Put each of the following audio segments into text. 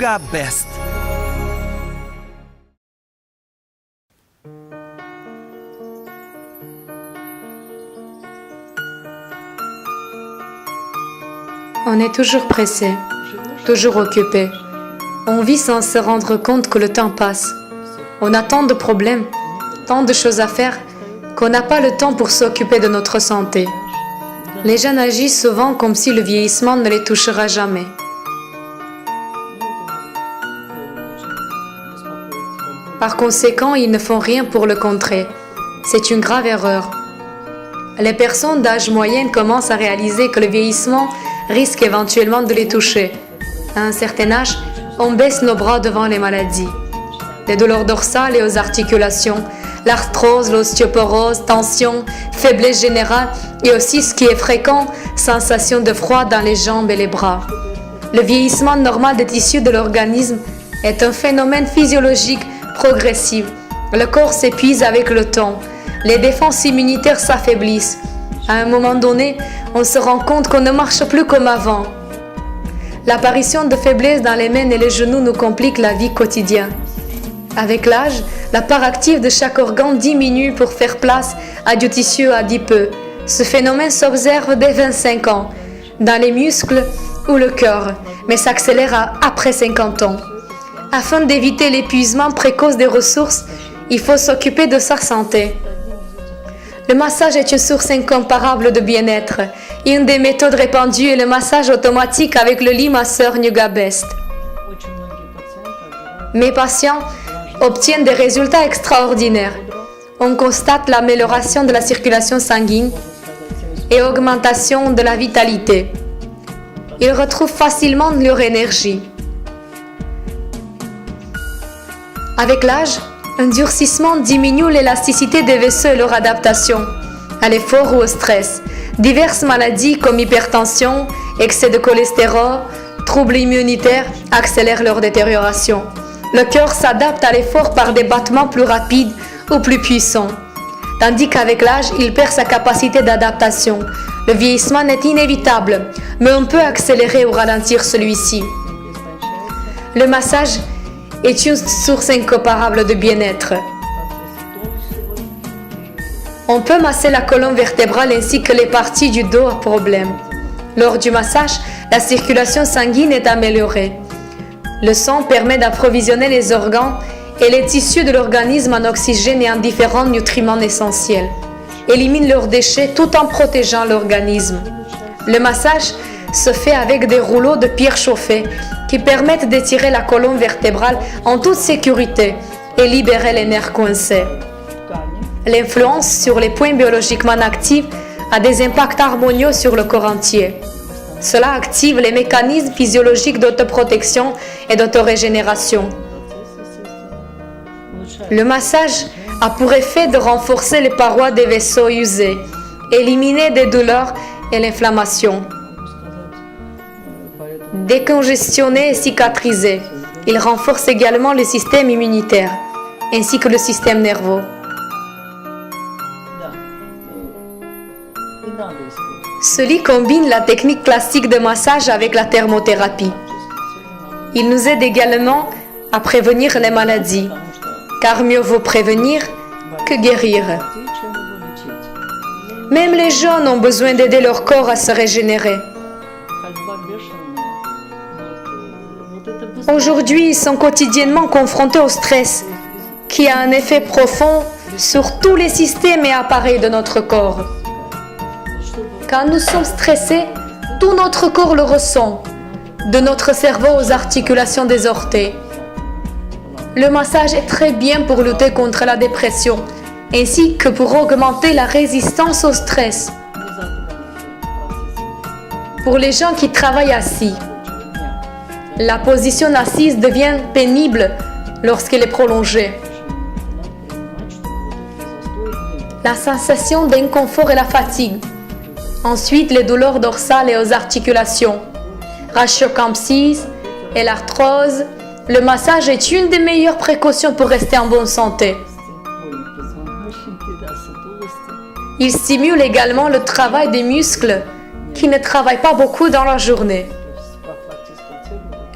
Yoga Best. On est toujours pressé, toujours occupé. On vit sans se rendre compte que le temps passe. On a tant de problèmes, tant de choses à faire, qu'on n'a pas le temps pour s'occuper de notre santé. Les jeunes agissent souvent comme si le vieillissement ne les touchera jamais. Par conséquent, ils ne font rien pour le contrer. C'est une grave erreur. Les personnes d'âge moyen commencent à réaliser que le vieillissement risque éventuellement de les toucher. À un certain âge, on baisse nos bras devant les maladies. Les douleurs dorsales et aux articulations, l'arthrose, l'ostéoporose, tension, faiblesse générale et aussi ce qui est fréquent, sensation de froid dans les jambes et les bras. Le vieillissement normal des tissus de l'organisme est un phénomène physiologique progressif. Le corps s'épuise avec le temps. Les défenses immunitaires s'affaiblissent. À un moment donné, on se rend compte qu'on ne marche plus comme avant. L'apparition de faiblesse dans les mains et les genoux nous complique la vie quotidienne. Avec l'âge, la part active de chaque organe diminue pour faire place à du tissu adipeux. Ce phénomène s'observe dès 25 ans, dans les muscles ou le cœur, mais s'accélère après 50 ans. Afin d'éviter l'épuisement précoce des ressources, il faut s'occuper de sa santé. Le massage est une source incomparable de bien-être. Une des méthodes répandues est le massage automatique avec le lit masseur Yoga Best. Mes patients obtiennent des résultats extraordinaires. On constate l'amélioration de la circulation sanguine et augmentation de la vitalité. Ils retrouvent facilement leur énergie. Avec l'âge, un durcissement diminue l'élasticité des vaisseaux et leur adaptation à l'effort ou au stress. Diverses maladies comme hypertension, excès de cholestérol, troubles immunitaires accélèrent leur détérioration. Le cœur s'adapte à l'effort par des battements plus rapides ou plus puissants, tandis qu'avec l'âge, il perd sa capacité d'adaptation. Le vieillissement est inévitable, mais on peut accélérer ou ralentir celui-ci. Le massage est une source incomparable de bien-être. On peut masser la colonne vertébrale ainsi que les parties du dos à problème. Lors du massage, la circulation sanguine est améliorée. Le sang permet d'approvisionner les organes et les tissus de l'organisme en oxygène et en différents nutriments essentiels. Élimine leurs déchets tout en protégeant l'organisme. Le massage se fait avec des rouleaux de pierre chauffée qui permettent d'étirer la colonne vertébrale en toute sécurité et libérer les nerfs coincés. L'influence sur les points biologiquement actifs a des impacts harmonieux sur le corps entier. Cela active les mécanismes physiologiques d'autoprotection et d'autorégénération. Le massage a pour effet de renforcer les parois des vaisseaux usés, éliminer des douleurs et l'inflammation. Décongestionner et cicatriser. Il renforce également le système immunitaire, ainsi que le système nerveux. Ce lit combine la technique classique de massage avec la thermothérapie. Il nous aide également à prévenir les maladies, car mieux vaut prévenir que guérir. Même les jeunes ont besoin d'aider leur corps à se régénérer. Aujourd'hui, ils sont quotidiennement confrontés au stress, qui a un effet profond sur tous les systèmes et appareils de notre corps. Quand nous sommes stressés, tout notre corps le ressent, de notre cerveau aux articulations des orteils. Le massage est très bien pour lutter contre la dépression, ainsi que pour augmenter la résistance au stress. Pour les gens qui travaillent assis, la position assise devient pénible lorsqu'elle est prolongée. La sensation d'inconfort et la fatigue. Ensuite, les douleurs dorsales et aux articulations, rachiocampsis et l'arthrose. Le massage est une des meilleures précautions pour rester en bonne santé. Il stimule également le travail des muscles qui ne travaillent pas beaucoup dans la journée.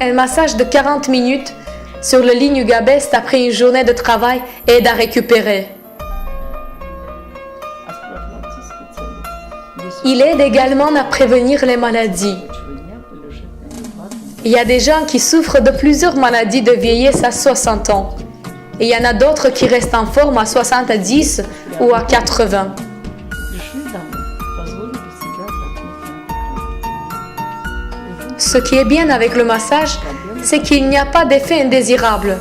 Un massage de 40 minutes sur le lit Nuga Best après une journée de travail aide à récupérer. Il aide également à prévenir les maladies. Il y a des gens qui souffrent de plusieurs maladies de vieillesse à 60 ans. Et il y en a d'autres qui restent en forme à 70 ou à 80. Ce qui est bien avec le massage, c'est qu'il n'y a pas d'effet indésirable,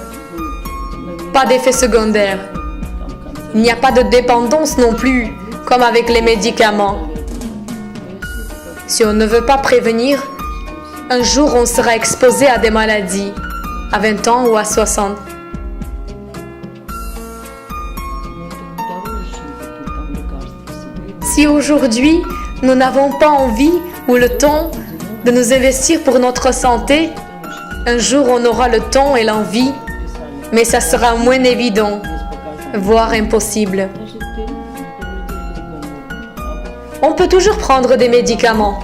pas d'effet secondaire. Il n'y a pas de dépendance non plus, comme avec les médicaments. Si on ne veut pas prévenir, un jour on sera exposé à des maladies, à 20 ans ou à 60. Si aujourd'hui nous n'avons pas envie ou le temps de nous investir pour notre santé, un jour on aura le temps et l'envie, mais ça sera moins évident, voire impossible. On peut toujours prendre des médicaments.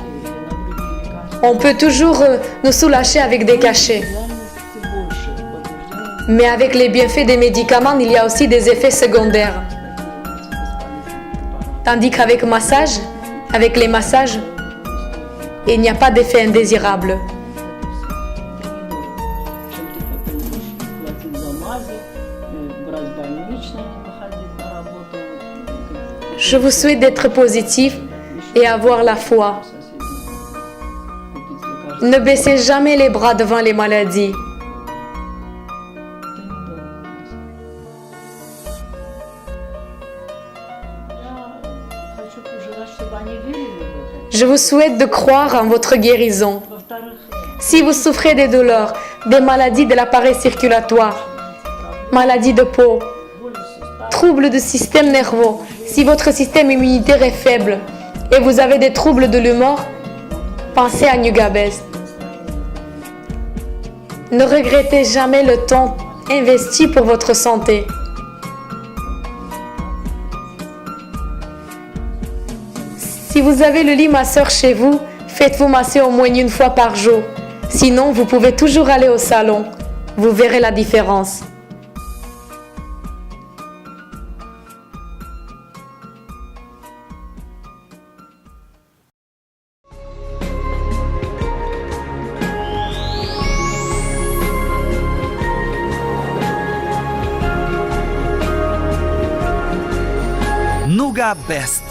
On peut toujours nous soulager avec des cachets. Mais avec les bienfaits des médicaments, il y a aussi des effets secondaires. Tandis qu'avec les massages, il n'y a pas d'effet indésirable. Je vous souhaite d'être positif et avoir la foi. Ne baissez jamais les bras devant les maladies. Je vous souhaite de croire en votre guérison. Si vous souffrez des douleurs, des maladies de l'appareil circulatoire, maladies de peau, troubles du système nerveux, si votre système immunitaire est faible et vous avez des troubles de l'humeur, pensez à Nuga Best. Ne regrettez jamais le temps investi pour votre santé. Si vous avez le lit masseur chez vous, faites-vous masser au moins une fois par jour. Sinon, vous pouvez toujours aller au salon. Vous verrez la différence. Nuga Best.